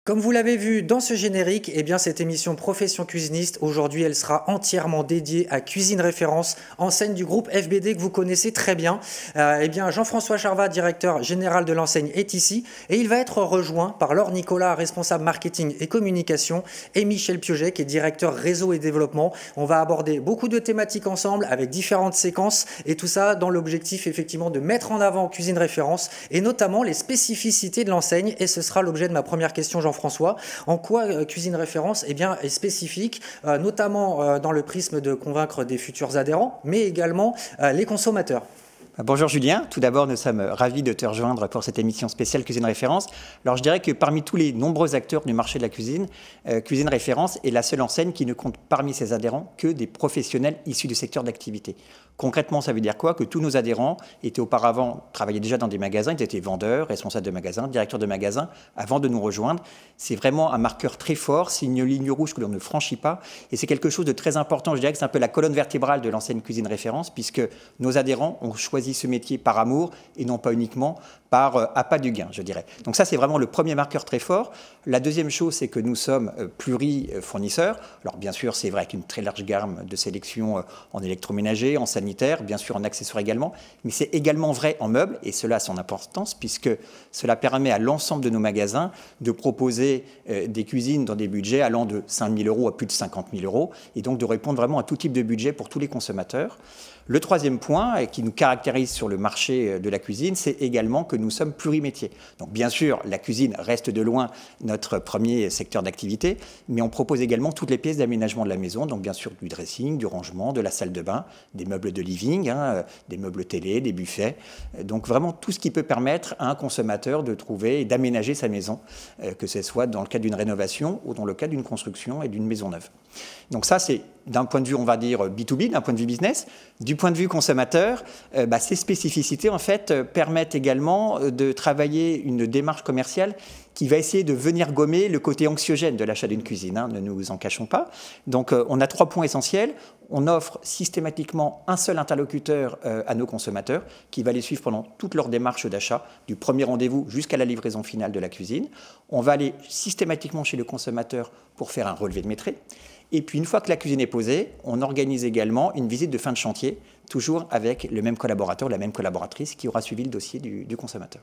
Comme vous l'avez vu dans ce générique, eh bien cette émission Profession Cuisiniste, aujourd'hui elle sera entièrement dédiée à Cuisine Référence, enseigne du groupe FBD que vous connaissez très bien. Eh bien Jean-François Charvat, directeur général de l'enseigne, est ici et il va être rejoint par Laure Nicolas, responsable marketing et communication, et Michel Pieuget, qui est directeur réseau et développement. On va aborder beaucoup de thématiques ensemble avec différentes séquences et tout ça dans l'objectif effectivement de mettre en avant Cuisine Référence et notamment les spécificités de l'enseigne, et ce sera l'objet de ma première question, Jean-François. En quoi Cuisine Référence est spécifique, notamment dans le prisme de convaincre des futurs adhérents, mais également les consommateurs. Bonjour Julien, tout d'abord nous sommes ravis de te rejoindre pour cette émission spéciale Cuisine Référence. Alors je dirais que parmi tous les nombreux acteurs du marché de la cuisine, Cuisine Référence est la seule enseigne qui ne compte parmi ses adhérents que des professionnels issus du secteur d'activité. Concrètement, ça veut dire quoi? Que tous nos adhérents travaillaient déjà dans des magasins, ils étaient vendeurs, responsables de magasins, directeurs de magasins avant de nous rejoindre. C'est vraiment un marqueur très fort, c'est une ligne rouge que l'on ne franchit pas et c'est quelque chose de très important. Je dirais que c'est un peu la colonne vertébrale de l'enseigne Cuisine Référence puisque nos adhérents ont choisi ce métier par amour et non pas uniquement par appât du gain, je dirais. Donc ça, c'est vraiment le premier marqueur très fort. La deuxième chose, c'est que nous sommes pluri-fournisseurs. Alors bien sûr, c'est vrai qu'une très large gamme de sélection en électroménager, en sanitaire, bien sûr en accessoires également, mais c'est également vrai en meubles, et cela a son importance, puisque cela permet à l'ensemble de nos magasins de proposer des cuisines dans des budgets allant de 5 000 € à plus de 50 000 €, et donc de répondre vraiment à tout type de budget pour tous les consommateurs. Le troisième point qui nous caractérise sur le marché de la cuisine, c'est également que nous sommes plurimétiers. Donc bien sûr, la cuisine reste de loin notre premier secteur d'activité, mais on propose également toutes les pièces d'aménagement de la maison, donc bien sûr du dressing, du rangement, de la salle de bain, des meubles de living, des meubles télé, des buffets. Donc vraiment tout ce qui peut permettre à un consommateur de trouver et d'aménager sa maison, que ce soit dans le cadre d'une rénovation ou dans le cadre d'une construction et d'une maison neuve. Donc ça, c'est d'un point de vue, on va dire, B2B, d'un point de vue business. Du point de vue consommateur, ces spécificités, en fait, permettent également de travailler une démarche commerciale qui va essayer de venir gommer le côté anxiogène de l'achat d'une cuisine, ne nous en cachons pas. Donc, on a 3 points essentiels. On offre systématiquement un seul interlocuteur à nos consommateurs qui va les suivre pendant toute leur démarche d'achat, du premier rendez-vous jusqu'à la livraison finale de la cuisine. On va aller systématiquement chez le consommateur pour faire un relevé de maîtrise. Et puis, une fois que la cuisine est posée, on organise également une visite de fin de chantier, toujours avec le même collaborateur, la même collaboratrice qui aura suivi le dossier du consommateur.